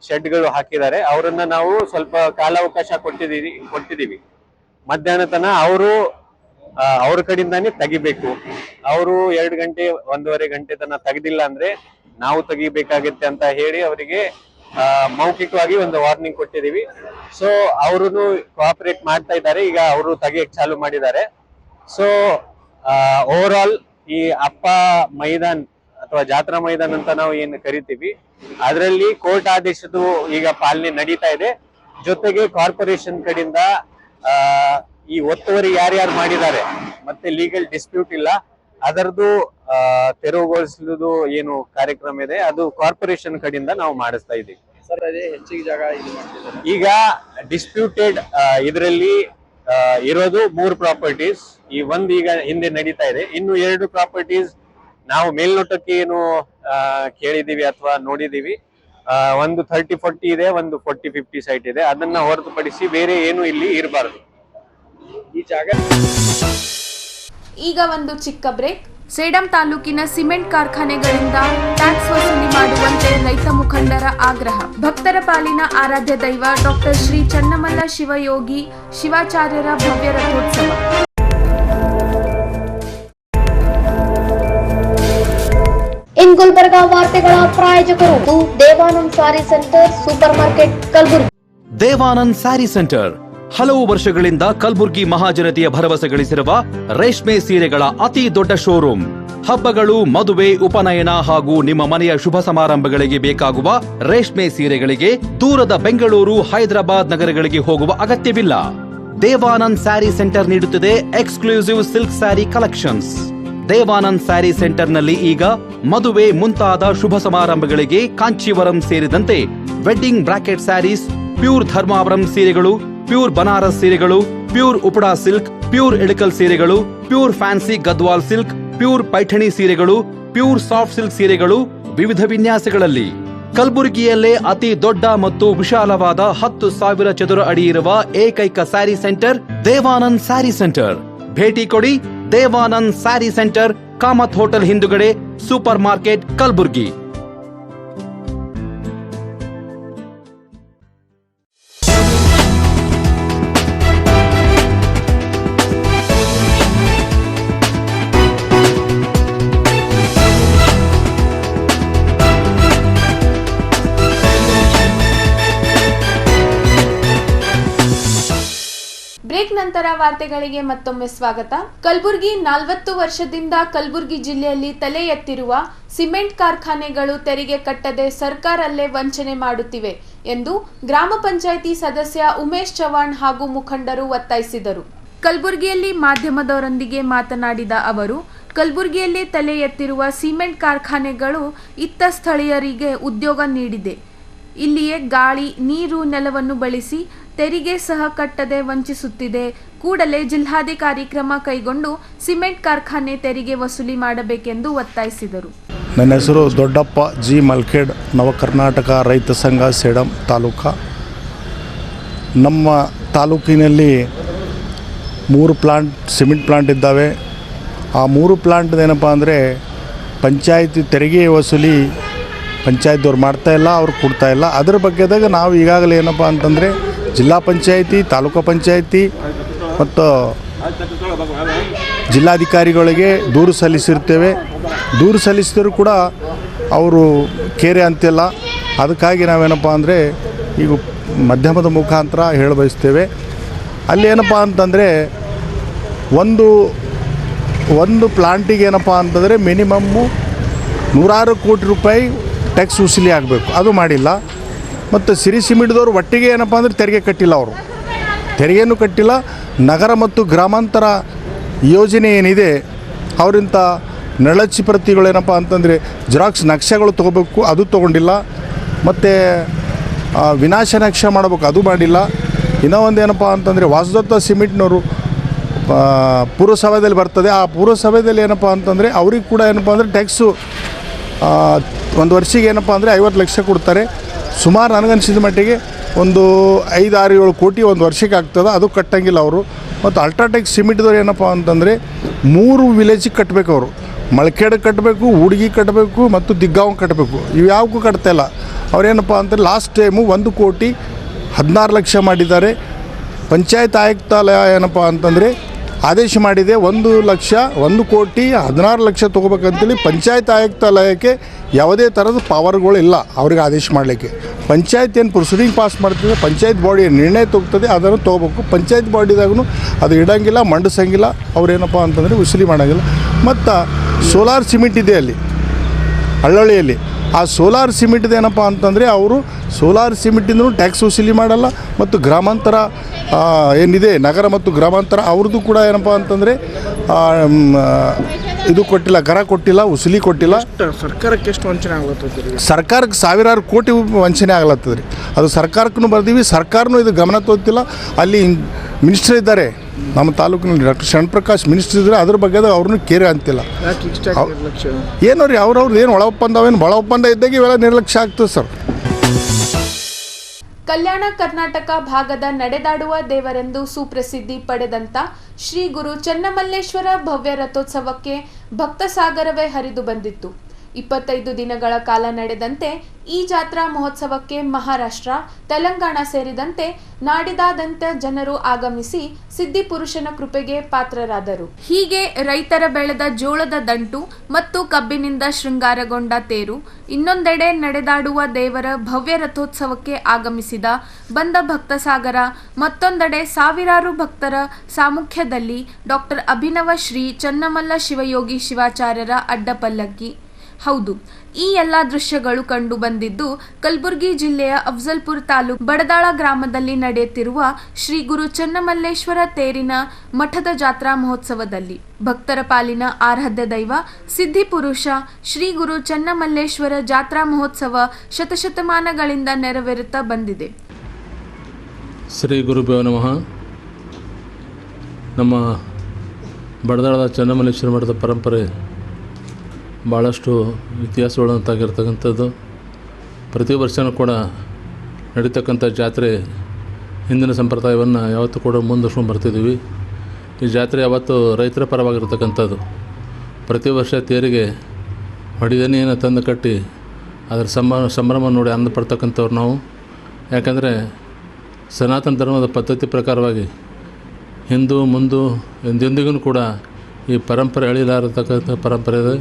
ಶೆಡ್ಗಳು ಹಾಕಿದ್ದಾರೆ. ಅವರನ್ನ ನಾವು ಸ್ವಲ್ಪ ಕಾಲಾವಕಾಶ ಕೊಟ್ಟಿದೀವಿ. ಮಧ್ಯಾಹ್ನ ತನ ಅವ್ರ ಕಡೆಯಿಂದಾನೇ ತೆಗಿಬೇಕು. ಅವರು 2 ಗಂಟೆ 1.5 ಗಂಟೆ ತನ ತೆಗೆದಿಲ್ಲ ಅಂದ್ರೆ ನಾವು ತೆಗಿಬೇಕಾಗತ್ತೆ ಅಂತ ಹೇಳಿ ಅವರಿಗೆ ಮೌಖಿಕವಾಗಿ ಒಂದು ವಾರ್ನಿಂಗ್ ಕೊಟ್ಟಿದೀವಿ. ಸೊ ಅವರು ಕೋಆಪರೇಟ್ ಮಾಡ್ತಾ ಇದ್ದಾರೆ. ಈಗ ಅವರು ತೆಗಿಯಕ್ ಚಾಲು ಮಾಡಿದ್ದಾರೆ. ಸೊ ಓವರ್ ಆಲ್ ಈ ಅಪ್ಪ ಮೈದಾನ್ ಅಥವಾ ಜಾತ್ರಾ ಮೈದಾನ್ ಅಂತ ನಾವು ಏನು ಕರಿತೀವಿ ಅದರಲ್ಲಿ ಕೋರ್ಟ್ ಆದೇಶದ್ದು ಈಗ ಪಾಲನೆ ನಡೀತಾ ಇದೆ. ಜೊತೆಗೆ ಕಾರ್ಪೊರೇಷನ್ ಕಡೆಯಿಂದ ಈ ಒತ್ತುವರಿ ಯಾರ್ಯಾರು ಮಾಡಿದ್ದಾರೆ ಮತ್ತೆ ಲೀಗಲ್ ಡಿಸ್ಪ್ಯೂಟ್ ಇಲ್ಲ ಅದರದ್ದು ತೆರವುಗೊಳಿಸುವುದು ಏನು ಕಾರ್ಯಕ್ರಮ ಇದೆ ಅದು ಕಾರ್ಪೊರೇಷನ್ ಕಡೆಯಿಂದ ನಾವು ಮಾಡಿಸ್ತಾ ಇದ್ದೀವಿ. ಸರ್ ಅದೇ ಹೆಚ್ಚಿಗೆ ಜಾಗ ಈಗ ಡಿಸ್ಪ್ಯೂಟೆಡ್ ಇದರಲ್ಲಿ ಇರೋದು 3 ಪ್ರಾಪರ್ಟೀಸ್. ಈ ಒಂದು ಈಗ ಹಿಂದೆ ನಡೀತಾ ಇದೆ. ಇನ್ನು 2 ಪ್ರಾಪರ್ಟೀಸ್ ನಾವು ಮೇಲ್ನೋಟಕ್ಕೆ ಏನು ಕೇಳಿದೀವಿ ಅಥವಾ ನೋಡಿದೀವಿ. ಒಂದು 30-40 ಇದೆ, ಒಂದು 40-50 ಸೈಟ್ ಇದೆ. ಅದನ್ನ ಹೊರತುಪಡಿಸಿ ಬೇರೆ ಏನು ಇಲ್ಲಿ ಇರಬಾರದು ಈ ಜಾಗ. ಈಗ ಒಂದು ಚಿಕ್ಕ ಬ್ರೇಕ್. ಸೇಡಂ ತಾಲೂಕಿನ ಸಿಮೆಂಟ್ ಕಾರ್ಖಾನೆಗಳಿಂದ ಟ್ಯಾಕ್ಸ್ ವಸೂಲಿ ಮಾಡುವಂತೆ ರೈತ ಮುಖಂಡರ ಆಗ್ರಹ. ಭಕ್ತರ ಪಾಲಿನ ಆರಾಧ್ಯ ದೈವ ಡಾಕ್ಟರ್ ಶ್ರೀ ಚನ್ನಮಲ್ಲ ಶಿವಯೋಗಿ ಶಿವಾಚಾರ್ಯರ ಭವ್ಯ ರಥೋತ್ಸವ. ಇನ್ ಗುಲ್ಬರ್ಗಾ ವಾರ್ತೆಗಳ ಪ್ರಾಯೋಜಕರು Devanand sari centre super market Kalaburagi. Devanand sari centre ಹಲವು ವರ್ಷಗಳಿಂದ ಕಲಬುರ್ಗಿ ಮಹಾಜನತೆಯ ಭರವಸೆ ಗಳಿಸಿರುವ ರೇಷ್ಮೆ ಸೀರೆಗಳ ಅತಿ ದೊಡ್ಡ ಶೋರೂಮ್. ಹಬ್ಬಗಳು, ಮದುವೆ, ಉಪನಯನ ಹಾಗೂ ನಿಮ್ಮ ಮನೆಯ ಶುಭ ಸಮಾರಂಭಗಳಿಗೆ ಬೇಕಾಗುವ ರೇಷ್ಮೆ ಸೀರೆಗಳಿಗೆ ದೂರದ ಬೆಂಗಳೂರು, ಹೈದರಾಬಾದ್ ನಗರಗಳಿಗೆ ಹೋಗುವ ಅಗತ್ಯವಿಲ್ಲ. ದೇವಾನಂದ್ ಸ್ಯಾರಿ ಸೆಂಟರ್ ನೀಡುತ್ತಿದೆ exclusive silk sari collections. Devanand sari ಸೆಂಟರ್ನಲ್ಲಿ ಈಗ ಮದುವೆ ಮುಂತಾದ ಶುಭ ಸಮಾರಂಭಗಳಿಗೆ ಕಾಂಚೀವರಂ ಸೇರಿದಂತೆ wedding brocade saris, pure Dharmavaram ಸೀರೆಗಳು, ಪ್ಯೂರ್ ಬನಾರಸ್ ಸೀರೆಗಳು, pure Uppada silk, pure Ilkal ಸೀರೆಗಳು, pure fancy Gadwal silk, pure Paithani ಸೀರೆಗಳು, ಪ್ಯೂರ್ ಸಾಫ್ಟ್ ಸಿಲ್ಕ್ ಸೀರೆಗಳು ವಿವಿಧ ವಿನ್ಯಾಸಗಳಲ್ಲಿ. ಕಲಬುರಗಿಯಲ್ಲೇ ಅತಿ ದೊಡ್ಡ ಮತ್ತು ವಿಶಾಲವಾದ 10,000 ಚದುರ ಅಡಿ ಇರುವ ಏಕೈಕ ಸ್ಯಾರಿ ಸೆಂಟರ್ ದೇವಾನಂದ್ ಸ್ಯಾರಿ ಸೆಂಟರ್. ಭೇಟಿ ಕೊಡಿ. ದೇವಾನಂದ್ ಸ್ಯಾರಿ ಸೆಂಟರ್, ಕಾಮತ್ ಹೋಟೆಲ್ ಹಿಂದುಗಡೆ, ಸೂಪರ್ ಮಾರ್ಕೆಟ್, ಕಲಬುರಗಿ. ಬ್ರೇಕ್ ನಂತರ ವಾರ್ತೆಗಳಿಗೆ ಮತ್ತೊಮ್ಮೆ ಸ್ವಾಗತ. ಕಲಬುರಗಿ 40 ವರ್ಷದಿಂದ ಕಲಬುರಗಿ ಜಿಲ್ಲೆಯಲ್ಲಿ ತಲೆ ಎತ್ತಿರುವ ಸಿಮೆಂಟ್ ಕಾರ್ಖಾನೆಗಳು ತೆರಿಗೆ ಕಟ್ಟದೆ ಸರ್ಕಾರಲ್ಲೇ ವಂಚನೆ ಮಾಡುತ್ತಿವೆ ಎಂದು ಗ್ರಾಮ ಪಂಚಾಯಿತಿ ಸದಸ್ಯ ಉಮೇಶ್ ಚವಾಣ್ ಹಾಗೂ ಮುಖಂಡರು ಒತ್ತಾಯಿಸಿದರು. ಕಲಬುರಗಿಯಲ್ಲಿ ಮಾಧ್ಯಮದವರೊಂದಿಗೆ ಮಾತನಾಡಿದ ಅವರು, ಕಲಬುರಗಿಯಲ್ಲಿ ತಲೆ ಎತ್ತಿರುವ ಸಿಮೆಂಟ್ ಕಾರ್ಖಾನೆಗಳು ಇತ್ತ ಸ್ಥಳೀಯರಿಗೆ ಉದ್ಯೋಗ ನೀಡಿದೆ. ಇಲ್ಲಿಯೇ ಗಾಳಿ, ನೀರು, ನೆಲವನ್ನು ಬಳಸಿ ತೆರಿಗೆ ಸಹ ಕಟ್ಟದೆ ವಂಚಿಸುತ್ತಿದೆ. ಕೂಡಲೇ ಜಿಲ್ಲಾಧಿಕಾರಿ ಕ್ರಮ ಕೈಗೊಂಡು ಸಿಮೆಂಟ್ ಕಾರ್ಖಾನೆ ತೆರಿಗೆ ವಸೂಲಿ ಮಾಡಬೇಕೆಂದು ಒತ್ತಾಯಿಸಿದರು. ನನ್ನ ಹೆಸರು ದೊಡ್ಡಪ್ಪ ಜಿ ಮಲ್ಕೇಡ್, ನವಕರ್ನಾಟಕ ರೈತ ಸಂಘ ಸೇಡಂ ತಾಲೂಕು. ನಮ್ಮ ತಾಲೂಕಿನಲ್ಲಿ 3 ಪ್ಲಾಂಟ್ ಸಿಮೆಂಟ್ ಪ್ಲಾಂಟ್ ಇದ್ದಾವೆ. ಆ 3 ಪ್ಲಾಂಟ್ ಏನಪ್ಪ ಅಂದರೆ ಪಂಚಾಯತಿ ತೆರಿಗೆ ವಸೂಲಿ ಪಂಚಾಯತ್ದವ್ರು ಮಾಡ್ತಾಯಿಲ್ಲ, ಅವ್ರು ಕೊಡ್ತಾಯಿಲ್ಲ. ಅದ್ರ ಬಗ್ಗೆದಾಗ ನಾವು ಈಗಾಗಲೇ ಏನಪ್ಪ ಅಂತಂದರೆ ಜಿಲ್ಲಾ ಪಂಚಾಯತಿ, ತಾಲೂಕು ಪಂಚಾಯತಿ ಮತ್ತು ಜಿಲ್ಲಾಧಿಕಾರಿಗಳಿಗೆ ದೂರು ಸಲ್ಲಿಸಿರ್ತೇವೆ. ದೂರು ಸಲ್ಲಿಸಿದರೂ ಕೂಡ ಅವರು ಕೇರೆ ಅಂತಿಲ್ಲ. ಅದಕ್ಕಾಗಿ ನಾವೇನಪ್ಪ ಅಂದರೆ ಈಗ ಮಾಧ್ಯಮದ ಮುಖಾಂತರ ಹೇಳಬಯಸ್ತೇವೆ. ಅಲ್ಲಿ ಏನಪ್ಪ ಅಂತಂದರೆ ಒಂದು ಪ್ಲಾಂಟಿಗೆ ಏನಪ್ಪ ಅಂತಂದರೆ ಮಿನಿಮಮ್ಮು 100 ಕೋಟಿ ರೂಪಾಯಿ ಟ್ಯಾಕ್ಸ್ ವಸೂಲಿ ಆಗಬೇಕು. ಅದು ಮಾಡಿಲ್ಲ. ಮತ್ತು ಸಿರಿ ಸಿಮೆಂಟ್ದವರು ಒಟ್ಟಿಗೆ ಏನಪ್ಪ ಅಂದರೆ ತೆರಿಗೆ ಕಟ್ಟಿಲ್ಲ. ಅವರು ತೆರಿಗೆಯನ್ನು ಕಟ್ಟಿಲ್ಲ. ನಗರ ಮತ್ತು ಗ್ರಾಮಾಂತರ ಯೋಜನೆ ಏನಿದೆ ಅವರಿಂದ ನೆಳಚಿ ಪ್ರತಿಗಳೇನಪ್ಪ ಅಂತಂದರೆ ಜೆರಾಕ್ಸ್ ನಕ್ಷೆಗಳು ತೊಗೋಬೇಕು, ಅದು ತೊಗೊಂಡಿಲ್ಲ. ಮತ್ತು ವಿನಾಶ ನಕ್ಷೆ ಮಾಡಬೇಕು, ಅದು ಮಾಡಿಲ್ಲ. ಇನ್ನೂ ಒಂದು ಏನಪ್ಪ ಅಂತಂದರೆ ವಾಸುದತ್ತ ಸಿಮೆಂಟ್ನವರು ಪುರಸಭೆಯಲ್ಲಿ ಬರ್ತದೆ. ಆ ಪುರಸಭೆಯಲ್ಲಿ ಏನಪ್ಪ ಅಂತಂದರೆ ಅವ್ರಿಗೆ ಕೂಡ ಏನಪ್ಪ ಅಂದರೆ ಟ್ಯಾಕ್ಸು ಒಂದು ವರ್ಷಿಗೆ ಏನಪ್ಪ ಅಂದರೆ 50 ಲಕ್ಷ ಕೊಡ್ತಾರೆ. ಸುಮಾರು ನನಗನ್ಸಿದ ಮಟ್ಟಿಗೆ ಒಂದು 5-6-7 ಕೋಟಿ ಒಂದು ವರ್ಷಕ್ಕೆ ಆಗ್ತದೆ. ಅದು ಕಟ್ಟಂಗಿಲ್ಲ ಅವರು. ಮತ್ತು ಅಲ್ಟ್ರಾಟೆಕ್ ಸಿಮೆಂಟ್ದವ್ರು ಏನಪ್ಪ ಅಂತಂದರೆ 3 ವಿಲೇಜಿಗೆ ಕಟ್ಟಬೇಕು. ಅವರು ಮಳಖೇಡ್ ಕಟ್ಟಬೇಕು, ಹುಡುಗಿ ಕಟ್ಟಬೇಕು ಮತ್ತು ದಿಗ್ಗಾಂವ್ ಕಟ್ಟಬೇಕು. ಇವು ಯಾವಕ್ಕೂ ಕಟ್ತಾಯಿಲ್ಲ. ಅವರೇನಪ್ಪ ಅಂದರೆ ಲಾಸ್ಟ್ ಟೈಮು 1,16 ಲಕ್ಷ ಮಾಡಿದ್ದಾರೆ. ಪಂಚಾಯತ್ ಆಯುಕ್ತಾಲಯ ಏನಪ್ಪ ಅಂತಂದರೆ ಆದೇಶ ಮಾಡಿದೆ 1,16 ಲಕ್ಷ ತೊಗೋಬೇಕಂತೇಳಿ. ಪಂಚಾಯತ್ ಆಯುಕ್ತಾಲಯಕ್ಕೆ ಯಾವುದೇ ಥರದ ಪವರ್ಗಳಿಲ್ಲ ಅವ್ರಿಗೆ ಆದೇಶ ಮಾಡಲಿಕ್ಕೆ. ಪಂಚಾಯತ್ ಏನು ಪ್ರೊಸೀಡಿಂಗ್ ಪಾಸ್ ಮಾಡ್ತದೆ, ಪಂಚಾಯತ್ ಬಾಡಿ ನಿರ್ಣಯ ತೊಗೊತದೆ, ಅದನ್ನು ತೊಗೋಬೇಕು. ಪಂಚಾಯತ್ ಬಾಡಿದಾಗೂ ಅದು ಇಡೋಂಗಿಲ್ಲ, ಮಂಡಿಸೋಂಗಿಲ್ಲ. ಅವ್ರೇನಪ್ಪ ಅಂತಂದರೆ ವಸೂಲಿ ಮಾಡೋಂಗಿಲ್ಲ. ಮತ್ತು ಸೋಲಾರ್ ಸಿಮೆಂಟ್ ಇದೆ ಅಲ್ಲಿ ಹಳ್ಳಳ್ಳಿಯಲ್ಲಿ. ಆ ಸೋಲಾರ್ ಸಿಮೆಂಟ್ದು ಏನಪ್ಪ ಅಂತಂದರೆ ಅವರು ಸೋಲಾರ್ ಸಿಮೆಂಟಿಂದೂ ಟ್ಯಾಕ್ಸ್ ವಸೂಲಿ ಮಾಡಲ್ಲ. ಮತ್ತು ಗ್ರಾಮಾಂತರ ಏನಿದೆ ನಗರ ಮತ್ತು ಗ್ರಾಮಾಂತರ ಅವ್ರದ್ದು ಕೂಡ ಏನಪ್ಪ ಅಂತಂದರೆ ಇದು ಕೊಟ್ಟಿಲ್ಲ, ಗರ ಕೊಟ್ಟಿಲ್ಲ, ವಸೂಲಿ ಕೊಟ್ಟಿಲ್ಲ. ಸರ್ಕಾರಕ್ಕೆ ಎಷ್ಟು ವಂಚನೆ ಆಗ್ಲತ್ತದ? ಸರ್ಕಾರಕ್ಕೆ 1000 ಕೋಟಿ ವಂಚನೆ ಆಗ್ಲತ್ತದ ರೀ. ಅದು ಸರ್ಕಾರಕ್ಕೂ ಬರ್ದೀವಿ, ಸರ್ಕಾರನೂ ಇದು ಗಮನ ತೋತಿಲ್ಲ. ಅಲ್ಲಿ ಮಿನಿಸ್ಟರ್ ಇದ್ದಾರೆ ನಮ್ಮ ತಾಲೂಕಿನಲ್ಲಿ, ಡಾಕ್ಟರ್ ಶರಣಪ್ರಕಾಶ್ ಮಿನಿಸ್ಟರ್ ಇದ್ದಾರೆ. ಅದ್ರ ಬಗ್ಗೆ ಅವ್ರನ್ನೂ ಕೇರೆ ಅಂತಿಲ್ಲ. ಏನೋ ರೀ ಅವ್ರವ್ರದ್ದು ಏನು ಒಳ ಒಪ್ಪಂದವೇನು ಭಾಳ ಒಪ್ಪಂದ ಇದ್ದಾಗ ಇವೆಲ್ಲ ನಿರ್ಲಕ್ಷ್ಯ ಆಗ್ತದೆ ಸರ್. ಕಲ್ಯಾಣ ಕರ್ನಾಟಕ ಭಾಗದ ನಡೆದಾಡುವ ದೇವರೆಂದು ಸುಪ್ರಸಿದ್ಧಿ ಪಡೆದಂತ ಶ್ರೀ ಗುರು ಚನ್ನಮಲ್ಲೇಶ್ವರ ಭವ್ಯ ರಥೋತ್ಸವಕ್ಕೆ ಭಕ್ತ ಸಾಗರವೇ ಹರಿದು ಬಂದಿತ್ತು. 25 ದಿನಗಳ ಕಾಲ ನಡೆದಂತೆ ಈ ಜಾತ್ರಾ ಮಹೋತ್ಸವಕ್ಕೆ ಮಹಾರಾಷ್ಟ್ರ, ತೆಲಂಗಾಣ ಸೇರಿದಂತೆ ನಾಡಿದಾದ್ಯಂತ ಜನರು ಆಗಮಿಸಿ ಸಿದ್ಧಿಪುರುಷನ ಕೃಪೆಗೆ ಪಾತ್ರರಾದರು. ಹೀಗೆ ರೈತರ ಬೆಳೆದ ಜೋಳದ ದಂಟು ಮತ್ತು ಕಬ್ಬಿನಿಂದ ಶೃಂಗಾರಗೊಂಡ ತೇರು, ಇನ್ನೊಂದೆಡೆ ನಡೆದಾಡುವ ದೇವರ ಭವ್ಯ ರಥೋತ್ಸವಕ್ಕೆ ಆಗಮಿಸಿದ ಬಂದ ಭಕ್ತ ಸಾಗರ, ಮತ್ತೊಂದೆಡೆ ಸಾವಿರಾರು ಭಕ್ತರ ಸಾಮುಖ್ಯದಲ್ಲಿ ಡಾಕ್ಟರ್ ಅಭಿನವ ಶ್ರೀ ಚನ್ನಮಲ್ಲ ಶಿವಯೋಗಿ ಶಿವಾಚಾರ್ಯರ ಅಡ್ಡಪಲ್ಲಕ್ಕಿ. ಹೌದು, ಈ ಎಲ್ಲಾ ದೃಶ್ಯಗಳು ಕಂಡು ಬಂದಿದ್ದು ಕಲಬುರಗಿ ಜಿಲ್ಲೆಯ ಅಫಜಲ್ಪುರ ತಾಲೂಕು ಬಡದಾಳ ಗ್ರಾಮದಲ್ಲಿ ನಡೆಯುತ್ತಿರುವ ಶ್ರೀ ಗುರು ಚನ್ನಮಲ್ಲೇಶ್ವರ ತೇರಿನ ಮಠದ ಜಾತ್ರಾ ಮಹೋತ್ಸವದಲ್ಲಿ. ಭಕ್ತರ ಪಾಲಿನ ಆರಾಧ್ಯ ದೈವ ಸಿದ್ಧಿಪುರುಷ ಶ್ರೀ ಗುರು ಚನ್ನಮಲ್ಲೇಶ್ವರ ಜಾತ್ರಾ ಮಹೋತ್ಸವ ಶತಶತಮಾನಗಳಿಂದ ನೆರವೇರುತ್ತಾ ಬಂದಿದೆ. ಶ್ರೀ ಗುರುಭ್ಯೋ ನಮಃ. ನಮ್ಮ ಬಡದಾಳದ ಚನ್ನಮಲ್ಲೇಶ್ವರ ಮಠದ ಪರಂಪರೆ ಭಾಳಷ್ಟು ಇತಿಹಾಸವುಳ್ಳಂತಾಗಿರ್ತಕ್ಕಂಥದ್ದು. ಪ್ರತಿ ವರ್ಷವೂ ಕೂಡ ನಡೀತಕ್ಕಂಥ ಜಾತ್ರೆ ಹಿಂದಿನ ಸಂಪ್ರದಾಯವನ್ನು ಯಾವತ್ತೂ ಕೂಡ ಮುಂದುವರ್ಸ್ಕೊಂಡು ಬರ್ತಿದ್ದೀವಿ. ಈ ಜಾತ್ರೆ ಯಾವತ್ತೂ ರೈತರ ಪರವಾಗಿರ್ತಕ್ಕಂಥದ್ದು. ಪ್ರತಿ ವರ್ಷ ತೇರಿಗೆ ಹೊಡಿದನೆಯನ್ನು ತಂದು ಕಟ್ಟಿ ಅದರ ಸಂಭ್ರಮ ನೋಡಿ ಆನಂದ ಪಡ್ತಕ್ಕಂಥವ್ರು ನಾವು. ಯಾಕಂದರೆ ಸನಾತನ ಧರ್ಮದ ಪದ್ಧತಿ ಪ್ರಕಾರವಾಗಿ ಹಿಂದೂ ಮುಂದು ಎಂದೆಂದಿಗೂ ಕೂಡ ಈ ಪರಂಪರೆ ಅಳಿಲಾರತಕ್ಕಂಥ ಪರಂಪರೆ ಇದೆ.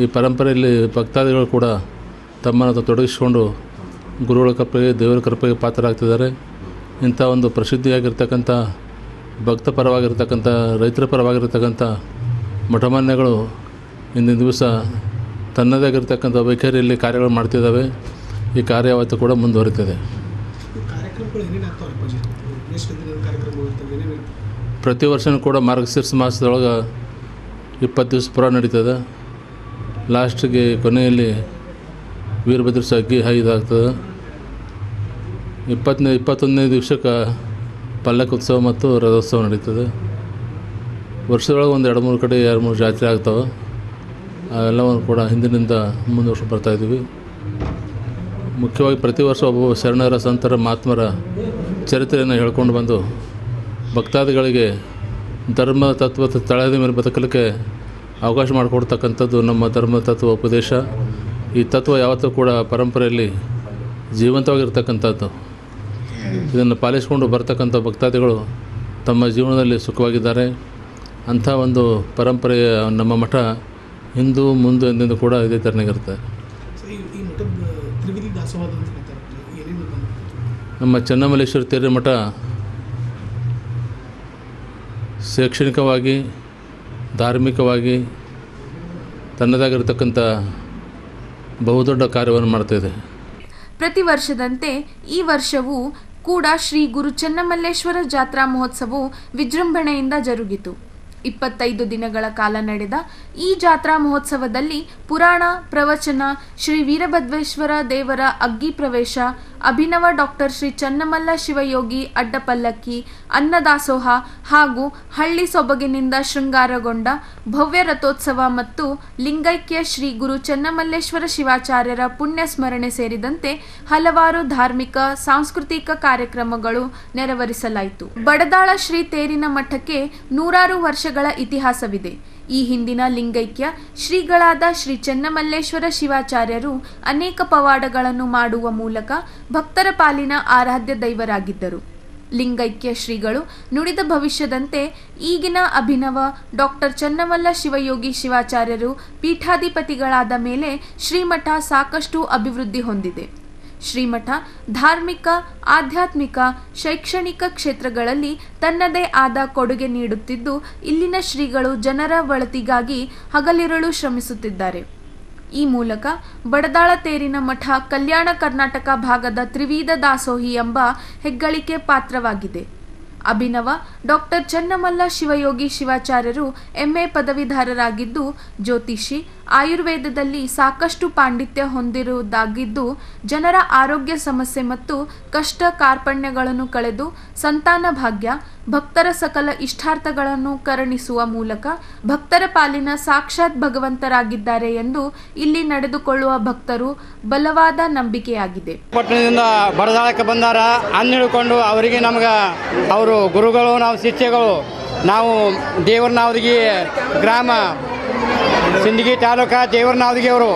ಈ ಪರಂಪರೆಯಲ್ಲಿ ಭಕ್ತಾದಿಗಳು ಕೂಡ ತಮ್ಮನ್ನು ತೊಡಗಿಸಿಕೊಂಡು ಗುರುಗಳ ಕೃಪೆಗೆ, ದೇವರ ಕೃಪೆಗೆ ಪಾತ್ರರಾಗ್ತಿದ್ದಾರೆ. ಇಂಥ ಒಂದು ಪ್ರಸಿದ್ಧಿಯಾಗಿರ್ತಕ್ಕಂಥ ಭಕ್ತ ಪರವಾಗಿರ್ತಕ್ಕಂಥ ರೈತರ ಪರವಾಗಿರ್ತಕ್ಕಂಥ ಮಠಮಾನ್ಯಗಳು ಇಂದಿನ ದಿವಸ ತನ್ನದೇ ಆಗಿರ್ತಕ್ಕಂಥ ವೈಖರಿಯಲ್ಲಿ ಕಾರ್ಯಗಳು ಮಾಡ್ತಿದ್ದಾವೆ. ಈ ಕಾರ್ಯ ಯಾವತ್ತೂ ಕೂಡ ಪ್ರತಿ ವರ್ಷವೂ ಕೂಡ ಮಾರ್ಗಶೀರ್ಷ ಮಾಸದೊಳಗೆ 20 ದಿವಸ ಪುರ ನಡೀತದೆ. ಲಾಸ್ಟಿಗೆ ಕೊನೆಯಲ್ಲಿ ವೀರಭದ್ರ ಅಗ್ಗಿ ಇದಾಗ್ತದೆ. 21ನೇ ದಿವಸಕ್ಕೆ ಪಲ್ಲಕ್ಕಿ ಉತ್ಸವ ಮತ್ತು ರಥೋತ್ಸವ ನಡೀತದೆ. ವರ್ಷದೊಳಗೆ ಒಂದು 2-3 ಕಡೆ 2-3 ಜಾತ್ರೆ ಆಗ್ತವೆ. ಅವೆಲ್ಲವನ್ನು ಕೂಡ ಹಿಂದಿನಿಂದ ಮುಂದುವರ್ಸ್ಕೊಂಡು ಬರ್ತಾಯಿದ್ದೀವಿ. ಮುಖ್ಯವಾಗಿ ಪ್ರತಿ ವರ್ಷ ಒಬ್ಬೊಬ್ಬ ಶರಣರ ಸಂತರ ಮಹಾತ್ಮರ ಚರಿತ್ರೆಯನ್ನು ಹೇಳ್ಕೊಂಡು ಬಂದು ಭಕ್ತಾದಿಗಳಿಗೆ ಧರ್ಮ ತತ್ವದ ತಳಹದಿ ಮೇಲೆ ಬದುಕಲಿಕ್ಕೆ ಅವಕಾಶ ಮಾಡಿಕೊಡ್ತಕ್ಕಂಥದ್ದು ನಮ್ಮ ಧರ್ಮ ತತ್ವ ಉಪದೇಶ. ಈ ತತ್ವ ಯಾವತ್ತೂ ಕೂಡ ಪರಂಪರೆಯಲ್ಲಿ ಜೀವಂತವಾಗಿರ್ತಕ್ಕಂಥದ್ದು. ಇದನ್ನು ಪಾಲಿಸಿಕೊಂಡು ಬರ್ತಕ್ಕಂಥ ಭಕ್ತಾದಿಗಳು ತಮ್ಮ ಜೀವನದಲ್ಲಿ ಸುಖವಾಗಿದ್ದಾರೆ. ಅಂಥ ಒಂದು ಪರಂಪರೆಯ ನಮ್ಮ ಮಠ ಹಿಂದೂ ಮುಂದೆ ಎಂದೆಂದು ಕೂಡ ಇದೇ ಥರನಾಗಿರುತ್ತೆ. ನಮ್ಮ ಚೆನ್ನಮಲ್ಲೇಶ್ವರ ತೇರಿನ ಮಠ ಶೈಕ್ಷಣಿಕವಾಗಿ, ಧಾರ್ಮಿಕವಾಗಿ ತನ್ನದಾಗಿರ್ತಕ್ಕಂಥ ಬಹುದೊಡ್ಡ ಕಾರ್ಯವನ್ನು ಮಾಡ್ತಾಯಿದೆ. ಪ್ರತಿ ವರ್ಷದಂತೆ ಈ ವರ್ಷವೂ ಕೂಡ ಶ್ರೀ ಗುರು ಚೆನ್ನಮಲ್ಲೇಶ್ವರ ಜಾತ್ರಾ ಮಹೋತ್ಸವವು ವಿಜೃಂಭಣೆಯಿಂದ ಜರುಗಿತು. 25 ದಿನಗಳ ಕಾಲ ನಡೆದ ಈ ಜಾತ್ರಾ ಮಹೋತ್ಸವದಲ್ಲಿ ಪುರಾಣ, ಪ್ರವಚನ, ಶ್ರೀ ವೀರಭದ್ರೇಶ್ವರ ದೇವರ ಅಗ್ಗಿ ಪ್ರವೇಶ, ಅಭಿನವ ಡಾಕ್ಟರ್ ಶ್ರೀ ಚನ್ನಮಲ್ಲ ಶಿವಯೋಗಿ ಅಡ್ಡಪಲ್ಲಕ್ಕಿ, ಅನ್ನದಾಸೋಹ ಹಾಗೂ ಹಳ್ಳಿ ಸೊಬಗಿನಿಂದ ಶೃಂಗಾರಗೊಂಡ ಭವ್ಯ ರಥೋತ್ಸವ ಮತ್ತು ಲಿಂಗೈಕ್ಯ ಶ್ರೀ ಗುರು ಚೆನ್ನಮಲ್ಲೇಶ್ವರ ಶಿವಾಚಾರ್ಯರ ಪುಣ್ಯ ಸ್ಮರಣೆ ಸೇರಿದಂತೆ ಹಲವಾರು ಧಾರ್ಮಿಕ, ಸಾಂಸ್ಕೃತಿಕ ಕಾರ್ಯಕ್ರಮಗಳು ನೆರವೇರಿಸಲಾಯಿತು. ಬಡದಾಳ ಶ್ರೀ ತೇರಿನ ಮಠಕ್ಕೆ 100 ವರ್ಷಗಳ ಇತಿಹಾಸವಿದೆ. ಈ ಹಿಂದಿನ ಲಿಂಗೈಕ್ಯ ಶ್ರೀಗಳಾದ ಶ್ರೀ ಚೆನ್ನಮಲ್ಲೇಶ್ವರ ಶಿವಾಚಾರ್ಯರು ಅನೇಕ ಪವಾಡಗಳನ್ನು ಮಾಡುವ ಮೂಲಕ ಭಕ್ತರ ಪಾಲಿನ ಆರಾಧ್ಯ ದೈವರಾಗಿದ್ದರು. ಲಿಂಗೈಕ್ಯ ಶ್ರೀಗಳು ನುಡಿದ ಭವಿಷ್ಯದಂತೆ ಈಗಿನ ಅಭಿನವ ಡಾಕ್ಟರ್ ಚನ್ನಮಲ್ಲ ಶಿವಯೋಗಿ ಶಿವಾಚಾರ್ಯರು ಪೀಠಾಧಿಪತಿಗಳಾದ ಮೇಲೆ ಶ್ರೀಮಠ ಸಾಕಷ್ಟು ಅಭಿವೃದ್ಧಿ ಹೊಂದಿದೆ. ಶ್ರೀಮಠ ಧಾರ್ಮಿಕ, ಆಧ್ಯಾತ್ಮಿಕ, ಶೈಕ್ಷಣಿಕ ಕ್ಷೇತ್ರಗಳಲ್ಲಿ ತನ್ನದೇ ಆದ ಕೊಡುಗೆ ನೀಡುತ್ತಿದ್ದು, ಇಲ್ಲಿನ ಶ್ರೀಗಳು ಜನರ ಒಳಿತಿಗಾಗಿ ಹಗಲಿರುಳು ಶ್ರಮಿಸುತ್ತಿದ್ದಾರೆ. ಈ ಮೂಲಕ ಬಡದಾಳ ತೇರಿನ ಮಠ ಕಲ್ಯಾಣ ಕರ್ನಾಟಕ ಭಾಗದ ತ್ರಿವಿಧ ದಾಸೋಹಿ ಎಂಬ ಹೆಗ್ಗಳಿಕೆ ಪಾತ್ರವಾಗಿದೆ. ಅಭಿನವ ಡಾಕ್ಟರ್ ಚನ್ನಮಲ್ಲ ಶಿವಯೋಗಿ ಶಿವಾಚಾರ್ಯರು MA ಪದವೀಧರರಾಗಿದ್ದು, ಜ್ಯೋತಿಷಿ, ಆಯುರ್ವೇದದಲ್ಲಿ ಸಾಕಷ್ಟು ಪಾಂಡಿತ್ಯ ಹೊಂದಿರುವುದಾಗಿದ್ದು, ಜನರ ಆರೋಗ್ಯ ಸಮಸ್ಯೆ ಮತ್ತು ಕಷ್ಟ ಕಾರ್ಪಣ್ಯಗಳನ್ನು ಕಳೆದು ಸಂತಾನ ಭಾಗ್ಯ, ಭಕ್ತರ ಸಕಲ ಇಷ್ಟಾರ್ಥಗಳನ್ನು ಕರುಣಿಸುವ ಮೂಲಕ ಭಕ್ತರ ಪಾಲಿನ ಸಾಕ್ಷಾತ್ ಭಗವಂತರಾಗಿದ್ದಾರೆ ಎಂದು ಇಲ್ಲಿ ನಡೆದುಕೊಳ್ಳುವ ಭಕ್ತರು ಬಲವಾದ ನಂಬಿಕೆಯಾಗಿದೆ. ಪಟ್ಟಣದಿಂದ ಬಡದಾಳಕ್ಕೆ ಬಂದಾರ ಅನ್ನ ಹಿಡ್ಕೊಂಡು ಅವರಿಗೆ ನಮ್ಗೆ ಅವರು ಗುರುಗಳು, ನಾವು ಶಿಷ್ಯಗಳು. ನಾವು ದೇವರನಾವದಿಗೆ ಗ್ರಾಮ, ಸಿಂದಗಿ ತಾಲೂಕ ದೇವರನಾವದಿಗೆ ಅವರು.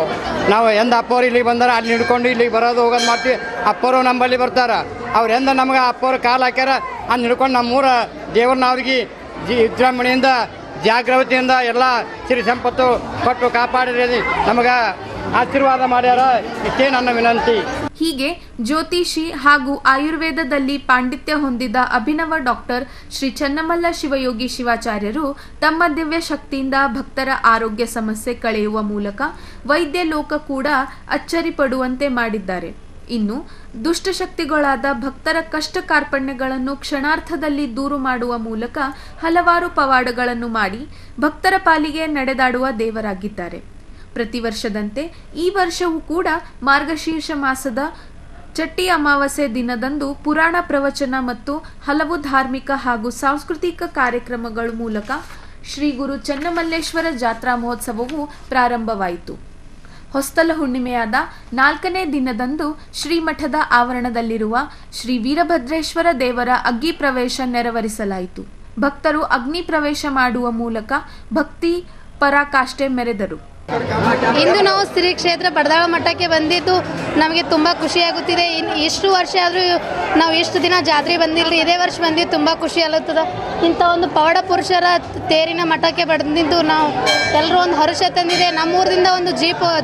ನಾವು ಎಂದ ಅಪ್ಪವ್ರು ಇಲ್ಲಿಗೆ ಬಂದಾರ ಅಲ್ಲಿ ಹಿಡ್ಕೊಂಡು ಇಲ್ಲಿಗೆ ಬರೋದು ಹೋಗೋದು ಮಾಡ್ತೀವಿ. ಅಪ್ಪರು ನಮ್ಮಲ್ಲಿ ಬರ್ತಾರೆ. ಅವ್ರು ಎಂದ ನಮ್ಗೆ ಅಪ್ಪವ್ರು ಕಾಲು ಹಾಕ್ಯಾರ ಅಲ್ಲಿ ಹಿಡ್ಕೊಂಡು ನಮ್ಮೂರ ದೇವರನಾವದಿಗೆ ವಿಜೃಂಭಣೆಯಿಂದ ಜಾಗ್ರವತಿಯಿಂದ ಎಲ್ಲ ಸಿರಿ ಸಂಪತ್ತು ಕೊಟ್ಟು ಕಾಪಾಡಿರಿ, ನಮಗೆ ಆಶೀರ್ವಾದ ಮಾಡ್ಯಾರ. ಇಷ್ಟೇ ನನ್ನ ವಿನಂತಿ. ಹೀಗೆ ಜ್ಯೋತಿಷಿ ಹಾಗೂ ಆಯುರ್ವೇದದಲ್ಲಿ ಪಾಂಡಿತ್ಯ ಹೊಂದಿದ ಅಭಿನವ ಡಾಕ್ಟರ್ ಶ್ರೀ ಚನ್ನಮಲ್ಲ ಶಿವಯೋಗಿ ಶಿವಾಚಾರ್ಯರು ತಮ್ಮ ದಿವ್ಯ ಶಕ್ತಿಯಿಂದ ಭಕ್ತರ ಆರೋಗ್ಯ ಸಮಸ್ಯೆ ಕಳೆಯುವ ಮೂಲಕ ವೈದ್ಯ ಲೋಕ ಕೂಡ ಅಚ್ಚರಿ ಪಡುವಂತೆ ಮಾಡಿದ್ದಾರೆ. ಇನ್ನು ದುಷ್ಟಶಕ್ತಿಗಳಾದ ಭಕ್ತರ ಕಷ್ಟ ಕಾರ್ಪಣ್ಯಗಳನ್ನು ಕ್ಷಣಾರ್ಧದಲ್ಲಿ ದೂರು ಮಾಡುವ ಮೂಲಕ ಹಲವಾರು ಪವಾಡಗಳನ್ನು ಮಾಡಿ ಭಕ್ತರ ಪಾಲಿಗೆ ನಡೆದಾಡುವ ದೇವರಾಗಿದ್ದಾರೆ. ಪ್ರತಿ ವರ್ಷದಂತೆ ಈ ವರ್ಷವೂ ಕೂಡ ಮಾರ್ಗಶೀರ್ಷ ಮಾಸದ ಚಟ್ಟಿ ಅಮಾವಾಸ್ಯೆ ದಿನದಂದು ಪುರಾಣ, ಪ್ರವಚನ ಮತ್ತು ಹಲವು ಧಾರ್ಮಿಕ ಹಾಗೂ ಸಾಂಸ್ಕೃತಿಕ ಕಾರ್ಯಕ್ರಮಗಳ ಮೂಲಕ ಶ್ರೀ ಗುರು ಚೆನ್ನಮಲ್ಲೇಶ್ವರ ಜಾತ್ರಾ ಮಹೋತ್ಸವವು ಪ್ರಾರಂಭವಾಯಿತು. ಹೊಸ್ತಲ ಹುಣ್ಣಿಮೆಯಾದ 4ನೇ ದಿನದಂದು ಶ್ರೀಮಠದ ಆವರಣದಲ್ಲಿರುವ ಶ್ರೀ ವೀರಭದ್ರೇಶ್ವರ ದೇವರ ಅಗ್ನಿ ಪ್ರವೇಶ ನೆರವೇರಿಸಲಾಯಿತು. ಭಕ್ತರು ಅಗ್ನಿ ಪ್ರವೇಶ ಮಾಡುವ ಮೂಲಕ ಭಕ್ತಿ ಪರಾಕಾಷ್ಠೆ ಮೆರೆದರು. ಇಂದು ನಾವು ಶ್ರೀ ಕ್ಷೇತ್ರ ಬಡದಾಳ ಮಠಕ್ಕೆ ಬಂದಿದ್ದು ನಮಗೆ ತುಂಬ ಖುಷಿಯಾಗುತ್ತಿದೆ. ಇಷ್ಟು ವರ್ಷ ಆದರೂ ನಾವು ಇಷ್ಟು ದಿನ ಜಾತ್ರೆ ಬಂದಿಲ್ಲ, ಇದೇ ವರ್ಷ ಬಂದಿದ್ದು ತುಂಬ ಖುಷಿ ಆಗುತ್ತದೆ. ಇಂಥ ಒಂದು ಪವಾಡ ಪುರುಷರ ತೇರಿನ ಮಠಕ್ಕೆ ಬಂದಿದ್ದು ನಾವು ಎಲ್ಲರೂ ಒಂದು ಹರ್ಷ ತಂದಿದೆ. ನಮ್ಮೂರಿಂದ ಒಂದು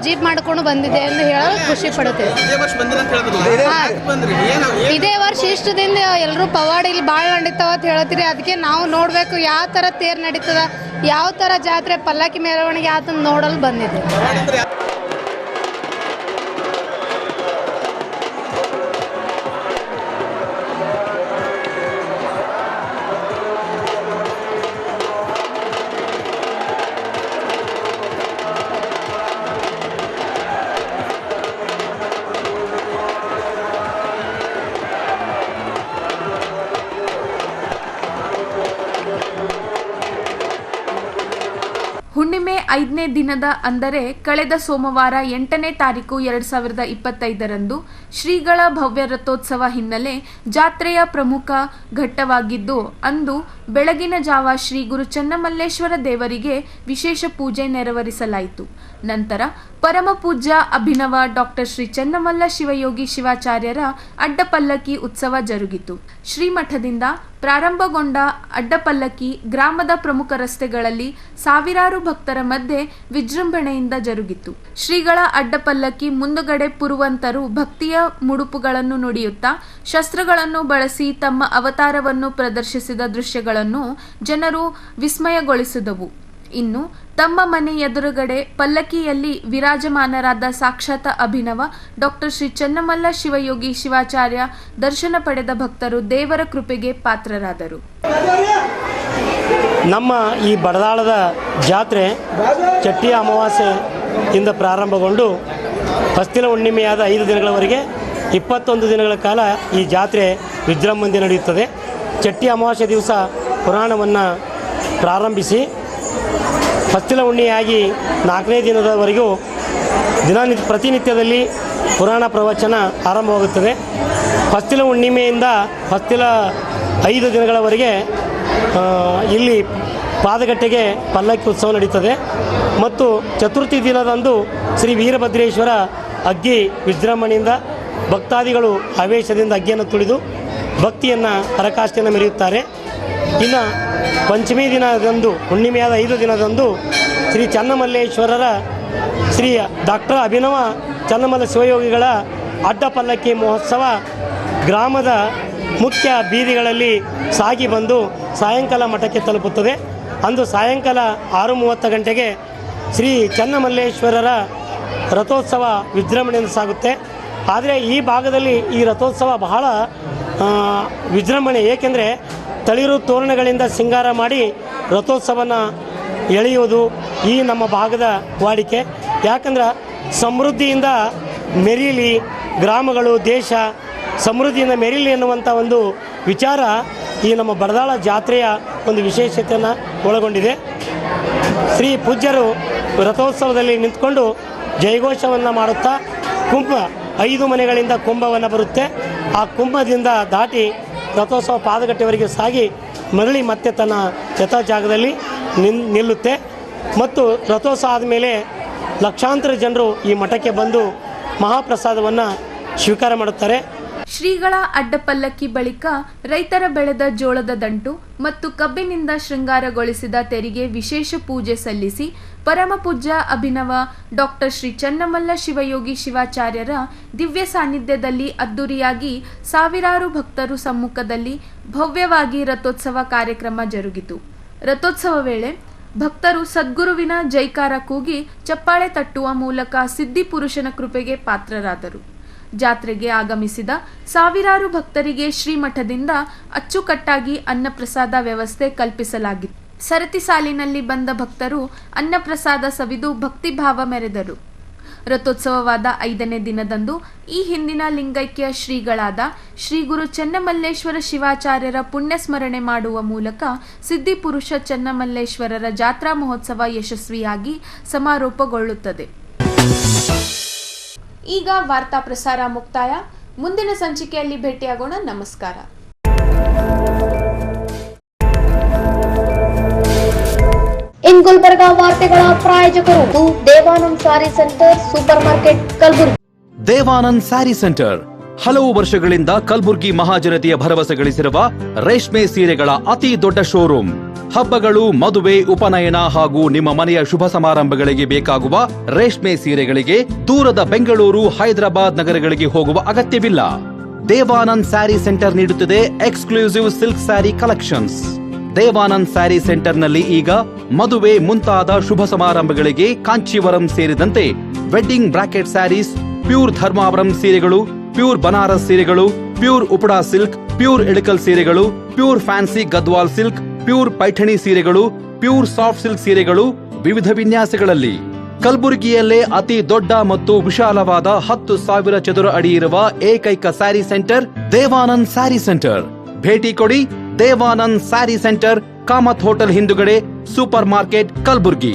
ಜೀಪ್ ಮಾಡಿಕೊಂಡು ಬಂದಿದೆ ಎಂದು ಹೇಳಲು ಖುಷಿ ಪಡುತ್ತೇವೆ. ಇದೇ ವರ್ಷ ಇಷ್ಟು ದಿನ ಎಲ್ಲರೂ ಪವಾಡ ಇಲ್ಲಿ ಭಾಳ ನಡೀತಾವ ಅಂತ ಹೇಳ್ತೀರಿ. ಅದಕ್ಕೆ ನಾವು ನೋಡಬೇಕು ಯಾವ ಥರ ತೇರು ನಡೀತದ, ಯಾವ ಥರ ಜಾತ್ರೆ ಪಲ್ಲಕ್ಕಿ ಮೆರವಣಿಗೆ ಆತಂದು ನೋಡಲು ಬಂದಿದೆ. ಹುಣ್ಣಿಮೆ 5ನೇ ದಿನದ ಅಂದರೆ ಕಳೆದ ಸೋಮವಾರ 8ನೇ ತಾರೀಕು 2025ರಂದು ಶ್ರೀಗಳ ಭವ್ಯ ರಥೋತ್ಸವ ಹಿನ್ನೆಲೆ ಜಾತ್ರೆಯ ಪ್ರಮುಖ ಘಟ್ಟವಾಗಿದ್ದು, ಅಂದು ಬೆಳಗಿನ ಜಾವ ಶ್ರೀ ಗುರು ಚನ್ನಮಲ್ಲೇಶ್ವರ ದೇವರಿಗೆ ವಿಶೇಷ ಪೂಜೆ ನೆರವೇರಿಸಲಾಯಿತು. ನಂತರ ಪರಮ ಪೂಜ್ಯ ಅಭಿನವ ಡಾಕ್ಟರ್ ಶ್ರೀ ಚನ್ನಮಲ್ಲ ಶಿವಯೋಗಿ ಶಿವಾಚಾರ್ಯರ ಅಡ್ಡಪಲ್ಲಕ್ಕಿ ಉತ್ಸವ ಜರುಗಿತು. ಶ್ರೀಮಠದಿಂದ ಪ್ರಾರಂಭಗೊಂಡ ಅಡ್ಡಪಲ್ಲಕ್ಕಿ ಗ್ರಾಮದ ಪ್ರಮುಖ ರಸ್ತೆಗಳಲ್ಲಿ ಸಾವಿರಾರು ಭಕ್ತರ ಮಧ್ಯೆ ವಿಜೃಂಭಣೆಯಿಂದ ಜರುಗಿತು. ಶ್ರೀಗಳ ಅಡ್ಡಪಲ್ಲಕ್ಕಿ ಮುಂದುಗಡೆ ಪುರುವಂತರು ಭಕ್ತಿಯ ಮುಡುಪುಗಳನ್ನು ನುಡಿಯುತ್ತಾ ಶಸ್ತ್ರಗಳನ್ನು ಬಳಸಿ ತಮ್ಮ ಅವತಾರವನ್ನು ಪ್ರದರ್ಶಿಸಿದ ದೃಶ್ಯಗಳನ್ನು ಜನರು ವಿಸ್ಮಯಗೊಳಿಸಿದವು. ಇನ್ನು ತಮ್ಮ ಮನೆ ಎದುರುಗಡೆ ಪಲ್ಲಕ್ಕಿಯಲ್ಲಿ ವಿರಾಜಮಾನರಾದ ಸಾಕ್ಷಾತ್ ಅಭಿನವ ಡಾಕ್ಟರ್ ಶ್ರೀ ಚನ್ನಮಲ್ಲ ಶಿವಯೋಗಿ ಶಿವಾಚಾರ್ಯ ದರ್ಶನ ಪಡೆದ ಭಕ್ತರು ದೇವರ ಕೃಪೆಗೆ ಪಾತ್ರರಾದರು. ನಮ್ಮ ಈ ಬಡದಾಳದ ಜಾತ್ರೆ ಚಟ್ಟಿ ಅಮಾವಾಸ್ಯೆಯಿಂದ ಪ್ರಾರಂಭಗೊಂಡು ಫಸ್ತಿಲ ಹುಣ್ಣಿಮೆಯಾದ 5 ದಿನಗಳವರೆಗೆ 21 ದಿನಗಳ ಕಾಲ ಈ ಜಾತ್ರೆ ವಿಜೃಂಭಣೆಯಿಂದ ನಡೆಯುತ್ತದೆ. ಚಟ್ಟಿ ಅಮಾವಾಸ್ಯೆ ದಿವಸ ಪುರಾಣವನ್ನು ಪ್ರಾರಂಭಿಸಿ ಫಸ್ತಿಲ ಹುಣ್ಣಿಮೆಯಾಗಿ 4ನೇ ದಿನದವರೆಗೂ ಪ್ರತಿನಿತ್ಯದಲ್ಲಿ ಪುರಾಣ ಪ್ರವಚನ ಆರಂಭವಾಗುತ್ತದೆ. ಫಸ್ತಿಲ ಹುಣ್ಣಿಮೆಯಿಂದ ಫಸ್ತಿಲ 5 ದಿನಗಳವರೆಗೆ ಇಲ್ಲಿ ಪಾದಗಟ್ಟೆಗೆ ಪಲ್ಲಕ್ಕಿ ಉತ್ಸವ ನಡೀತದೆ ಮತ್ತು ಚತುರ್ಥಿ ದಿನದಂದು ಶ್ರೀ ವೀರಭದ್ರೇಶ್ವರ ಅಗ್ಗಿ ವಿಜೃಂಭಣೆಯಿಂದ ಭಕ್ತಾದಿಗಳು ಆವೇಶದಿಂದ ಅಗ್ಗಿಯನ್ನು ತುಳಿದು ಭಕ್ತಿಯನ್ನು ಪರಾಕಾಷ್ಠೆಯನ್ನು ಮೆರೆಯುತ್ತಾರೆ. ಇನ್ನು ಪಂಚಮಿ ದಿನದಂದು ಹುಣ್ಣಿಮೆಯಾದ 5 ದಿನದಂದು ಶ್ರೀ ಚನ್ನಮಲ್ಲೇಶ್ವರರ ಶ್ರೀ ಡಾಕ್ಟರ್ ಅಭಿನವ ಚನ್ನಮಲ್ಲ ಶಿವಯೋಗಿಗಳ ಅಡ್ಡಪಲ್ಲಕ್ಕಿ ಮಹೋತ್ಸವ ಗ್ರಾಮದ ಮುಖ್ಯ ಬೀದಿಗಳಲ್ಲಿ ಸಾಗಿ ಬಂದು ಸಾಯಂಕಾಲ ಮಠಕ್ಕೆ ತಲುಪುತ್ತದೆ. ಅಂದು ಸಾಯಂಕಾಲ 6:30 ಗಂಟೆಗೆ ಶ್ರೀ ಚನ್ನಮಲ್ಲೇಶ್ವರರ ರಥೋತ್ಸವ ವಿಜೃಂಭಣೆಯಿಂದ ಸಾಗುತ್ತೆ. ಆದರೆ ಈ ಭಾಗದಲ್ಲಿ ಈ ರಥೋತ್ಸವ ಬಹಳ ವಿಜೃಂಭಣೆ, ಏಕೆಂದರೆ ತಳಿರು ತೋರಣಗಳಿಂದ ಸಿಂಗಾರ ಮಾಡಿ ರಥೋತ್ಸವನ ಎಳೆಯುವುದು ಈ ನಮ್ಮ ಭಾಗದ ವಾಡಿಕೆ. ಯಾಕಂದ್ರೆ ಸಮೃದ್ಧಿಯಿಂದ ಮೆರೀಲಿ ಗ್ರಾಮಗಳು, ದೇಶ ಸಮೃದ್ಧಿಯಿಂದ ಮೆರೀಲಿ ಎನ್ನುವಂಥ ಒಂದು ವಿಚಾರ ಈ ನಮ್ಮ ಬಡದಾಳ ಜಾತ್ರೆಯ ಒಂದು ವಿಶೇಷತೆಯನ್ನು ಒಳಗೊಂಡಿದೆ. ಶ್ರೀ ಪೂಜ್ಯರು ರಥೋತ್ಸವದಲ್ಲಿ ನಿಂತ್ಕೊಂಡು ಜಯಘೋಷವನ್ನು ಮಾಡುತ್ತಾ ಕುಂಭ 5 ಮನೆಗಳಿಂದ ಕುಂಭವನ್ನು ಬರುತ್ತೆ. ಆ ಕುಂಭದಿಂದ ದಾಟಿ ರಥೋತ್ಸವ ಪಾದಗಟ್ಟೆವರೆಗೆ ಸಾಗಿ ಮರಳಿ ಮತ್ತೆ ತನ್ನ ಯಥಾ ಜಾಗದಲ್ಲಿ ನಿಲ್ಲುತ್ತೆ. ಮತ್ತು ರಥೋತ್ಸವ ಆದಮೇಲೆ ಲಕ್ಷಾಂತರ ಜನರು ಈ ಮಠಕ್ಕೆ ಬಂದು ಮಹಾಪ್ರಸಾದವನ್ನು ಸ್ವೀಕಾರ ಮಾಡುತ್ತಾರೆ. ಶ್ರೀಗಳ ಅಡ್ಡಪಲ್ಲಕ್ಕಿ ಬಳಿಕ ರೈತರ ಬೆಳೆದ ಜೋಳದ ದಂಟು ಮತ್ತು ಕಬ್ಬಿನಿಂದ ಶೃಂಗಾರಗೊಳಿಸಿದ ತೆರಿಗೆ ವಿಶೇಷ ಪೂಜೆ ಸಲ್ಲಿಸಿ ಪರಮ ಪೂಜ್ಯ ಅಭಿನವ ಡಾಕ್ಟರ್ ಶ್ರೀ ಚನ್ನಮಲ್ಲ ಶಿವಯೋಗಿ ಶಿವಾಚಾರ್ಯರ ದಿವ್ಯ ಸಾನ್ನಿಧ್ಯದಲ್ಲಿ ಅದ್ದೂರಿಯಾಗಿ ಸಾವಿರಾರು ಭಕ್ತರು ಸಮ್ಮುಖದಲ್ಲಿ ಭವ್ಯವಾಗಿ ರಥೋತ್ಸವ ಕಾರ್ಯಕ್ರಮ ಜರುಗಿತು. ರಥೋತ್ಸವ ವೇಳೆ ಭಕ್ತರು ಸದ್ಗುರುವಿನ ಜೈಕಾರ ಕೂಗಿ ಚಪ್ಪಾಳೆ ತಟ್ಟುವ ಮೂಲಕ ಸಿದ್ಧಿ ಪುರುಷನ ಕೃಪೆಗೆ ಪಾತ್ರರಾದರು. ಜಾತ್ರೆಗೆ ಆಗಮಿಸಿದ ಸಾವಿರಾರು ಭಕ್ತರಿಗೆ ಶ್ರೀಮಠದಿಂದ ಅಚ್ಚುಕಟ್ಟಾಗಿ ಅನ್ನಪ್ರಸಾದ ವ್ಯವಸ್ಥೆ ಕಲ್ಪಿಸಲಾಗಿತ್ತು. ಸರತಿ ಸಾಲಿನಲ್ಲಿ ಬಂದ ಭಕ್ತರು ಅನ್ನಪ್ರಸಾದ ಸವಿದು ಭಕ್ತಿಭಾವ ಮೆರೆದರು. ರಥೋತ್ಸವವಾದ 5ನೇ ದಿನದಂದು ಈ ಹಿಂದಿನ ಲಿಂಗೈಕ್ಯ ಶ್ರೀಗಳಾದ ಶ್ರೀ ಗುರು ಚನ್ನಮಲ್ಲೇಶ್ವರ ಶಿವಾಚಾರ್ಯರ ಪುಣ್ಯಸ್ಮರಣೆ ಮಾಡುವ ಮೂಲಕ ಸಿದ್ಧಿಪುರುಷ ಚನ್ನಮಲ್ಲೇಶ್ವರರ ಜಾತ್ರಾ ಮಹೋತ್ಸವ ಯಶಸ್ವಿಯಾಗಿ ಸಮಾರೋಪಗೊಳ್ಳುತ್ತದೆ. ಈಗ ವಾರ್ತಾ ಪ್ರಸಾರ ಮುಕ್ತಾಯ. ಮುಂದಿನ ಸಂಚಿಕೆಯಲ್ಲಿ ಭೇಟಿಯಾಗೋಣ. ನಮಸ್ಕಾರ. ಇನ್ ಗುಲ್ಬರ್ಗಾ ವಾರ್ತೆಗಳ ಪ್ರಾಯೋಜಕರು Devanand sari centre super market Kalaburagi. Devanand sari centre ಹಲವು ವರ್ಷಗಳಿಂದ ಕಲಬುರ್ಗಿ ಮಹಾಜನತೆಯ ಭರವಸೆ ಗಳಿಸಿರುವ ರೇಷ್ಮೆ ಸೀರೆಗಳ ಅತಿ ದೊಡ್ಡ ಶೋರೂಮ್. ಹಬ್ಬಗಳು, ಮದುವೆ, ಉಪನಯನ ಹಾಗೂ ನಿಮ್ಮ ಮನೆಯ ಶುಭ ಸಮಾರಂಭಗಳಿಗೆ ಬೇಕಾಗುವ ರೇಷ್ಮೆ ಸೀರೆಗಳಿಗೆ ದೂರದ ಬೆಂಗಳೂರು, ಹೈದರಾಬಾದ್ ನಗರಗಳಿಗೆ ಹೋಗುವ ಅಗತ್ಯವಿಲ್ಲ. ದೇವಾನಂದ್ ಸ್ಯಾರಿ ಸೆಂಟರ್ ನೀಡುತ್ತಿದೆ exclusive silk sari collections. Devanand sari ಸೆಂಟರ್ನಲ್ಲಿ ಈಗ ಮದುವೆ ಮುಂತಾದ ಶುಭ ಸಮಾರಂಭಗಳಿಗೆ ಕಾಂಚೀವರಂ ಸೇರಿದಂತೆ wedding brocade saris, pure Dharmavaram ಸೀರೆಗಳು, ಪ್ಯೂರ್ ಬನಾರಸ್ ಸೀರೆಗಳು, pure Uppada silk, pure Ilkal ಸೀರೆಗಳು, pure fancy Gadwal silk, pure Paithani ಸೀರೆಗಳು, ಪ್ಯೂರ್ ಸಾಫ್ಟ್ ಸಿಲ್ಕ್ ಸೀರೆಗಳು ವಿವಿಧ ವಿನ್ಯಾಸಗಳಲ್ಲಿ. ಕಲಬುರಗಿಯಲ್ಲೇ ಅತಿ ದೊಡ್ಡ ಮತ್ತು ವಿಶಾಲವಾದ 10,000 ಚದುರ ಅಡಿ ಇರುವ ಏಕೈಕ ಸ್ಯಾರಿ ಸೆಂಟರ್ ದೇವಾನಂದ್ ಸ್ಯಾರಿ ಸೆಂಟರ್. ಭೇಟಿ ಕೊಡಿ. ದೇವಾನಂದ್ ಸ್ಯಾರಿ ಸೆಂಟರ್, ಕಾಮತ್ ಹೋಟೆಲ್ ಹಿಂದುಗಡೆ, ಸೂಪರ್ ಮಾರ್ಕೆಟ್, ಕಲಬುರ್ಗಿ.